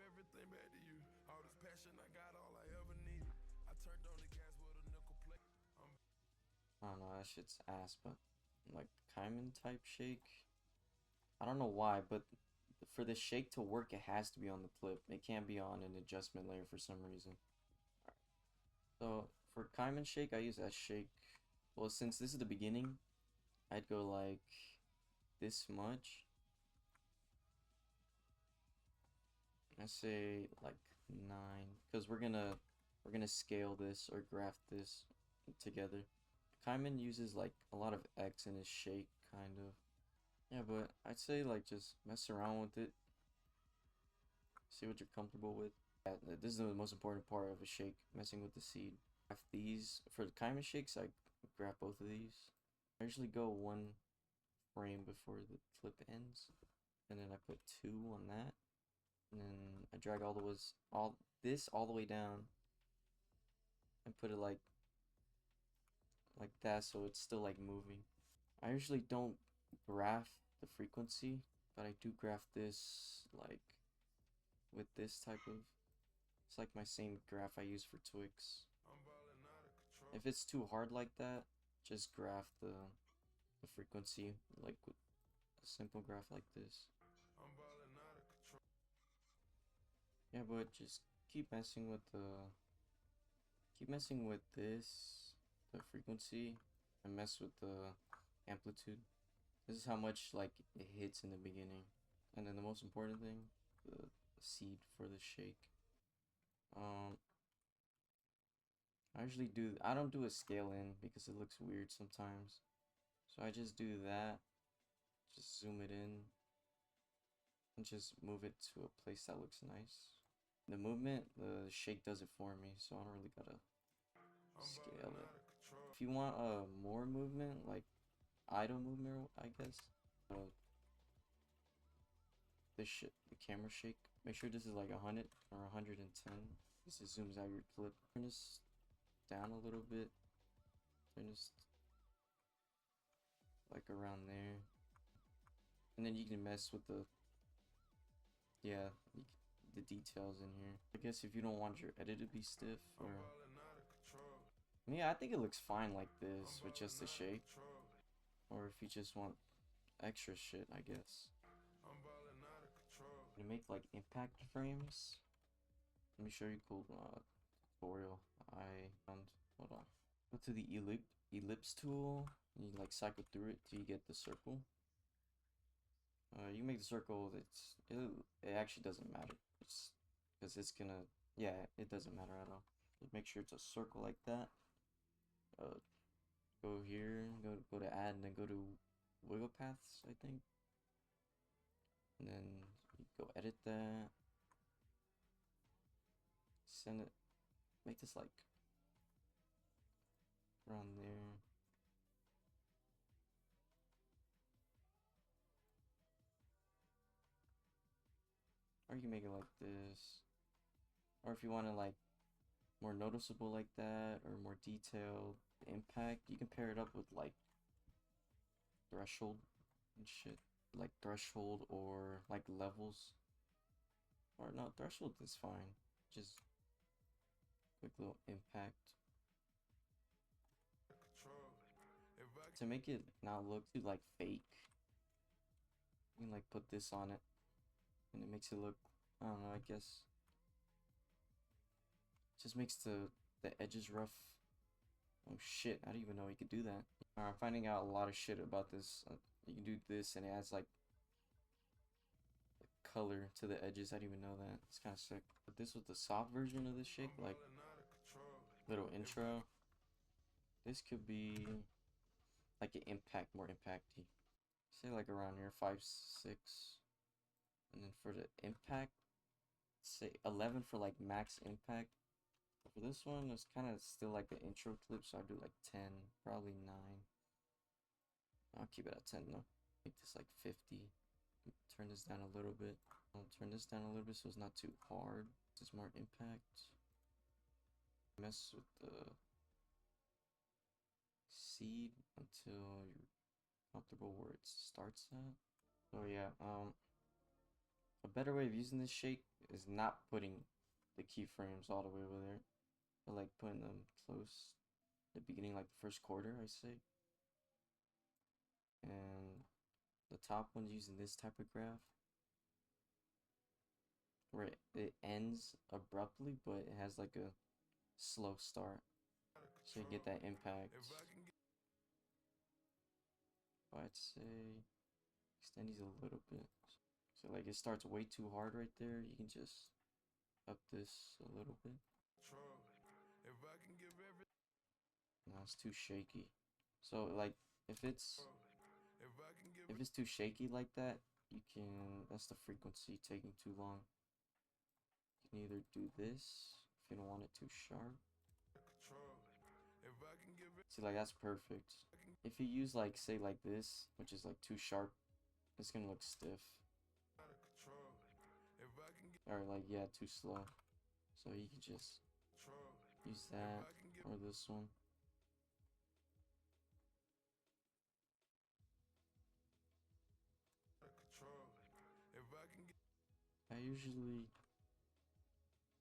everything back to you. All this passion, I got all I ever needed. I turned on the gas with a nickel plate. I don't know, that shit's ass, but like kaimen type shake. I don't know why, but for the shake to work, it has to be on the clip. It can't be on an adjustment layer for some reason. So for kaimen shake, I use that shake. Well, since this is the beginning, I'd go like this much. I say like 9, because we're gonna scale this or graph this together. Kaimen uses like a lot of X in his shake, kind of. Yeah, but I'd say like just mess around with it, see what you're comfortable with. Yeah, this is the most important part of a shake, messing with the seed. Graph these for the kaimen shakes. I graph both of these. I usually go 1 frame before the clip ends, and then I put 2 on that, and then I drag all the way down and put it like that, so it's still like moving. I usually don't graph the frequency, but I do graph this like with this type of, it's like my same graph I use for Twix. I'm balling out of control. If it's too hard like that, just graph the frequency like with a simple graph like this. I'm balling out of control. Yeah, but just keep messing with this, the frequency, and mess with the amplitude. This is how much like it hits in the beginning. And then the most important thing, the seed for the shake. I don't do a scale in because it looks weird sometimes. So I just do that, just zoom it in, and just move it to a place that looks nice. The movement, the shake does it for me, so I don't really gotta I'm scale balling it. out of control. If you want more movement, like idle movement, I guess, the camera shake. Make sure this is like 100 or 110. This zooms out your clip. Turn this down a little bit. Turn this like around there, and then you can mess with the the details in here. I guess if you don't want your edit to be stiff, I'm or balling out of control. yeah, I think it looks fine like I'm this with just the balling out of shake. control. Or if you just want extra shit, I guess. I'm balling out of control. To make like impact frames, let me show you cool tutorial I found. Hold on. Go to the ellipse tool. And you like cycle through it till you get the circle. You make the circle. It actually doesn't matter. It's because it's gonna, yeah, it doesn't matter at all. Just make sure it's a circle like that. Go here, go to add, and then go to wiggle paths, I think. And then you go edit that. Send it. Make this like around there. Or you can make it like this. Or if you want to like more noticeable like that, or more detailed impact, you can pair it up with like threshold and shit. Like threshold or like levels. Or no, threshold is fine. Just quick little impact. Control. If I To make it not look too like fake, you can like put this on it, and it makes it look, I don't know, I guess just makes the edges rough. Oh shit, I didn't even know you could do that. I'm finding out a lot of shit about this. You can do this and it adds like color to the edges. I didn't even know that. It's kind of sick. But this was the soft version of this shake, I'm like balling out of control. little intro. This could be like an impact, more impacty. Say like around here, 5, 6. And then for the impact, say 11 for like max impact. But for this one, it's kind of still like the intro clip, so I'll do like 10, probably 9. I'll keep it at 10 though. Make this like 50. Turn this down a little bit. I'll turn this down a little bit so it's not too hard. Just more impact. Mess with the seed until you're comfortable where it starts at. So yeah, A better way of using this shake is not putting the keyframes all the way over there, but like putting them close at the beginning, like the first quarter, I say. And the top one's using this type of graph where it ends abruptly, but it has like a slow start, so you get that impact. I'd say extend these a little bit. So like it starts way too hard right there. You can just up this a little bit. No, it's too shaky. So like if it's too shaky like that, you can, that's the frequency taking too long. You can either do this if you don't want it too sharp. See, like that's perfect. If you use like say like this, which is like too sharp, it's gonna look stiff. Or like, yeah, too slow. So you can just use that or this one. I usually,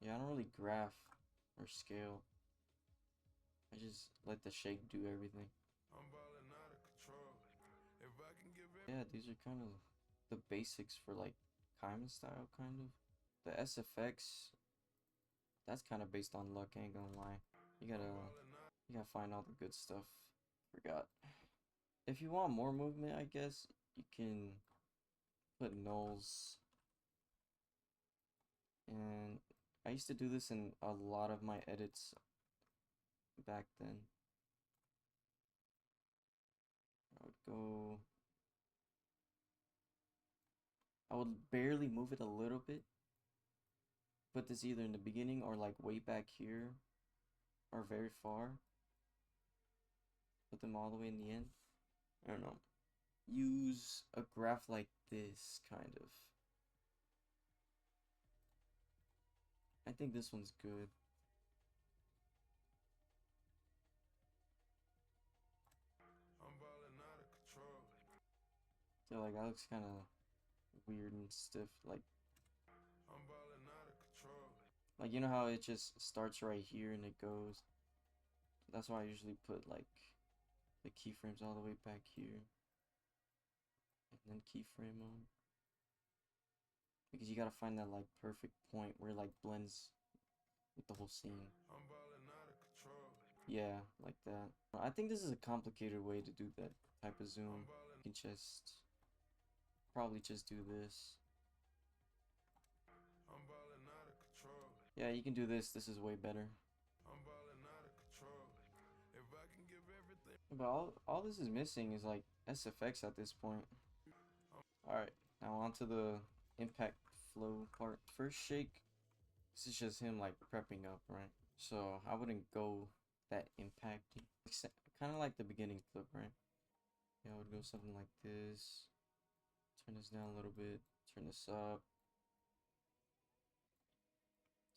yeah, I don't really graph or scale. I just let the shake do everything. Yeah, these are kind of the basics for like kaimen style, kind of. The SFX, that's kind of based on luck, ain't gonna lie. You gotta find all the good stuff. Forgot. If you want more movement, I guess you can put nulls. And I used to do this in a lot of my edits back then. I would barely move it a little bit. Put this either in the beginning or like way back here or very far. Put them all the way in the end. I don't know. Use a graph like this, kind of. I think this one's good. So like that looks kind of weird and stiff, like you know how it just starts right here and it goes. That's why I usually put like the keyframes all the way back here and then keyframe them, because you gotta find that like perfect point where it like blends with the whole scene. Yeah, like that. I think this is a complicated way to do that type of zoom. You can just probably just do this. Yeah, you can do this. This is way better. But all this is missing is like SFX at this point. Alright, now on to the impact flow part. First shake, this is just him like prepping up, right? So I wouldn't go that impacty. Kind of like the beginning clip, right? Yeah, I would go something like this. Turn this down a little bit. Turn this up.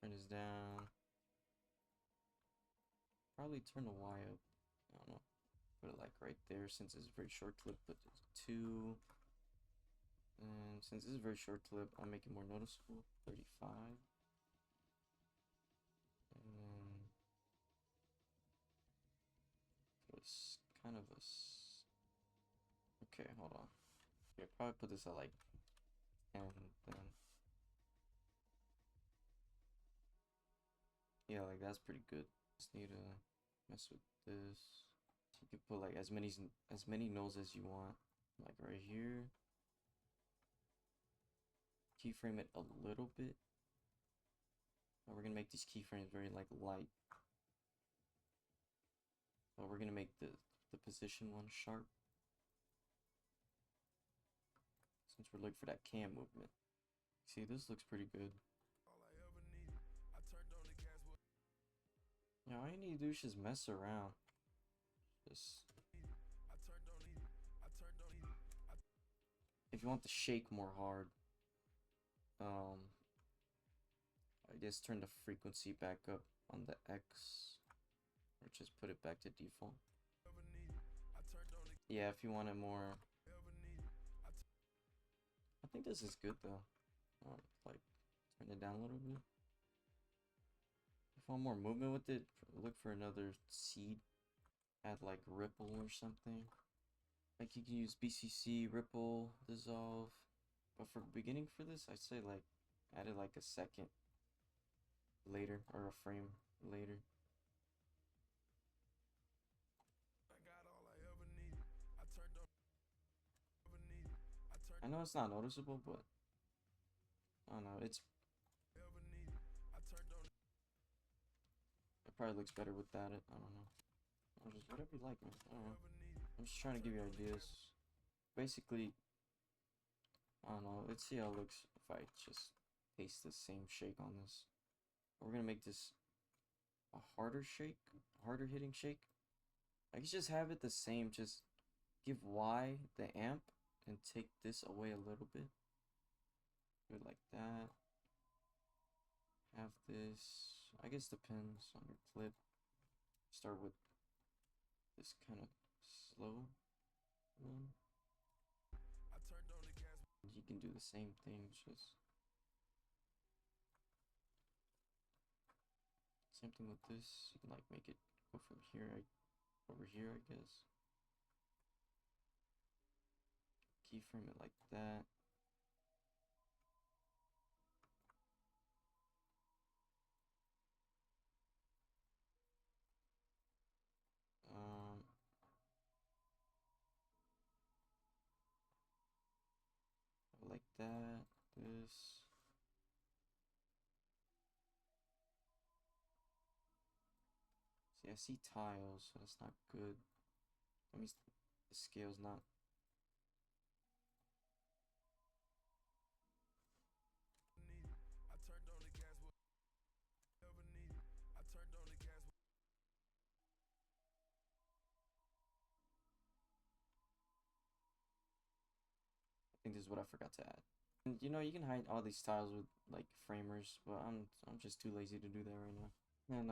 Turn this down. Probably turn the Y up. I don't know. Put it like right there since it's a very short clip. Put this 2. And since this is a very short clip, I'll make it more noticeable. 35. And then it's kind of a. Okay, hold on. Yeah, probably put this at like 10 then. Yeah, like that's pretty good. Just need to mess with this. You can put like as many nulls as you want, like right here. Keyframe it a little bit. But we're gonna make these keyframes very like light. But we're gonna make the position one sharp, since we're looking for that cam movement. See, this looks pretty good. Yeah, all you need to do is just mess around. Just if you want the shake more hard, I guess turn the frequency back up on the X, or just put it back to default. Yeah, if you want it more. I think this is good though. like turn it down a little bit. If I want more movement with it, look for another seed. Add like ripple or something. Like you can use BCC, ripple, dissolve. But for beginning for this, I'd say like add it like a second later or a frame later. I know it's not noticeable, but I don't know. It probably looks better without it. I don't know. Or just whatever you like, man. I don't know. I'm just trying to give you ideas. Basically, I don't know. Let's see how it looks if I just paste the same shake on this. We're gonna make this a harder shake, harder hitting shake. I can just have it the same. Just give Y the amp and take this away a little bit. Do it like that. Have this. I guess depends on your clip. Start with this kind of slow one. You can do the same thing, just same thing with this. You can like make it go from here over here, I guess. Keyframe it like that. Like that. This. See, I see tiles, so that's not good. That means the scale's not. I think this is what I forgot to add. And you know, you can hide all these tiles with like framers, but I'm just too lazy to do that right now. And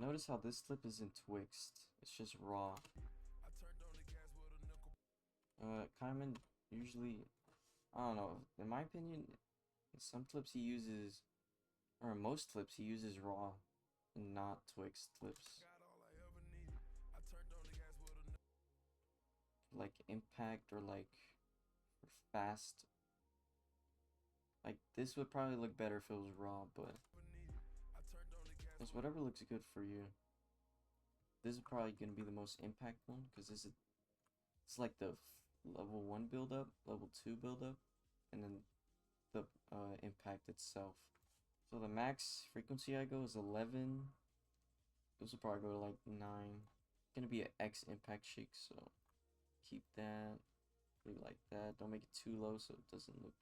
notice how this clip isn't twixt. It's just raw. Kaimen usually, I don't know, in my opinion, in some clips he uses, or in most clips he uses raw and not twixt clips. Like impact or like fast. Like this would probably look better if it was raw, but it's whatever looks good for you. This is probably gonna be the most impact one because it's like the level 1 buildup, level 2 buildup, and then the impact itself. So the max frequency I go is 11. This will probably go to like 9. It's gonna be an X impact shake, so keep that. Leave it like that. Don't make it too low so it doesn't look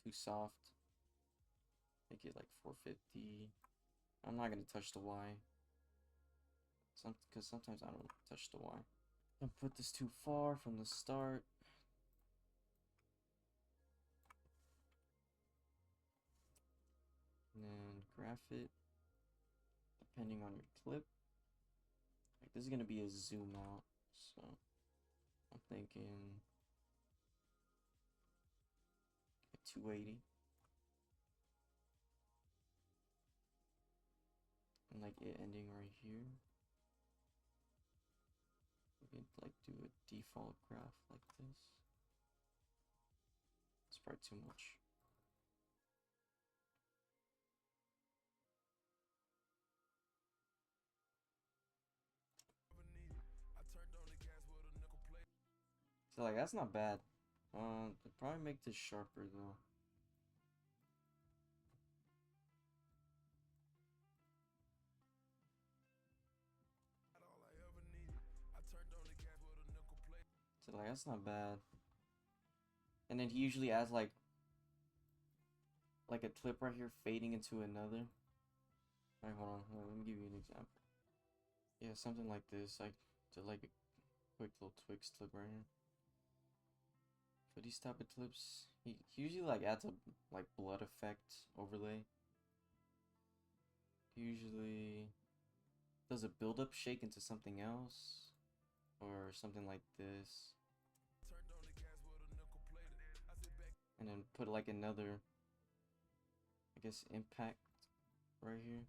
too soft. Make it like 450. I'm not gonna touch the Y. Because sometimes I don't touch the Y. Don't put this too far from the start. And then graph it depending on your clip. Like this is gonna be a zoom out, so I'm thinking 280. And like it ending right here. We could like do a default graph like this. It's probably too much. So like that's not bad. Probably make this sharper though. So like that's not bad. And then he usually adds like a clip right here fading into another. Alright, hold on. Let me give you an example. Yeah, something like this. Like to like a quick little Twix clip right here. For these type of clips, he usually like adds a like blood effect overlay. Usually does a build-up shake into something else or something like this, and then put like another I guess, impact right here.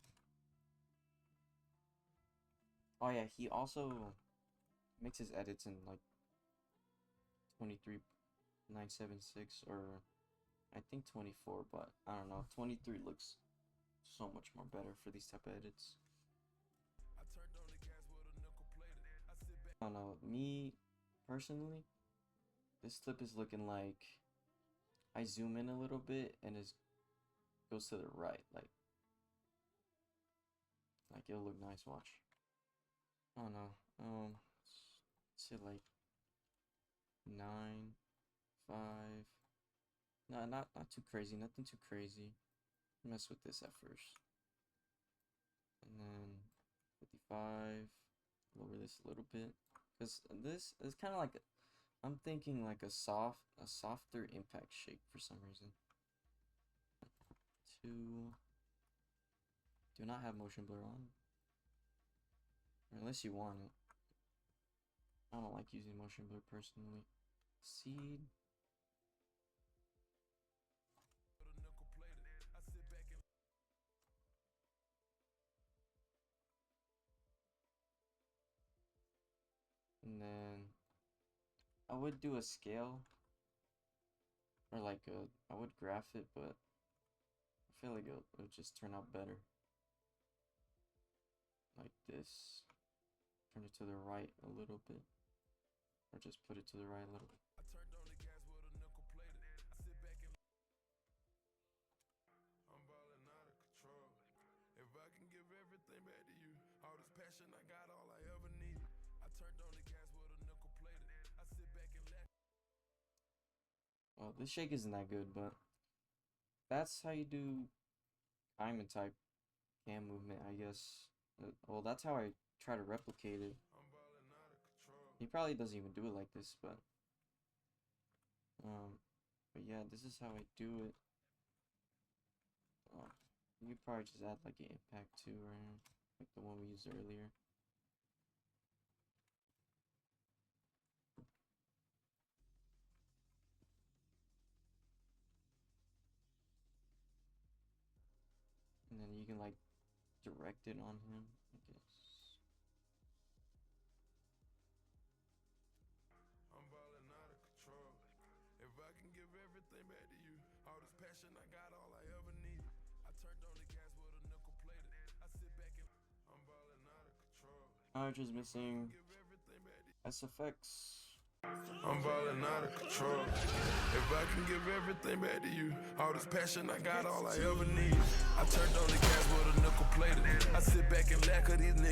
Oh yeah, he also makes his edits in like 23.976 or I think 24, but I don't know. 23 looks so much more better for these type of edits. I don't know. Me personally, this clip is looking like I zoom in a little bit and it goes to the right, like it'll look nice. Watch. I don't know. Say like 9, 5. No, not too crazy. Nothing too crazy. Mess with this at first, and then 55. Lower this a little bit, because this is kind of like I'm thinking like a softer impact shake for some reason. 2. Do not have motion blur on, unless you want it. I don't like using motion blur personally. Seed. And then I would do a scale, or like I would graph it, but I feel like it'll just turn out better. Like this. Turn it to the right a little bit, or just put it to the right a little bit. I'm balling out of control. If I can give everything back to you, all this passion, I got all I ever needed. I turned on the gas with a nickel plated. I sit back and laugh. Well, this shake isn't that good, but that's how you do kaimen type hand movement, I guess. Well, that's how I try to replicate it. I'm balling out of control. He probably doesn't even do it like this, but yeah, this is how I do it. You could probably just add like an impact too, right? Like the one we used earlier. And then you can like direct it on him, I guess. I'm balling out of control. If I can give everything back to you, all this passion, I got all I ever needed. I turned on the gas with a nickel plated. I sit back and I'm balling out of control. I'm just missing Give everything back to you. SFX. I'm balling out of control. If I can give everything back to you, all this passion, I got all I ever needed. I turned on the gas with a nickel plated. I sit back and laugh at these niggas.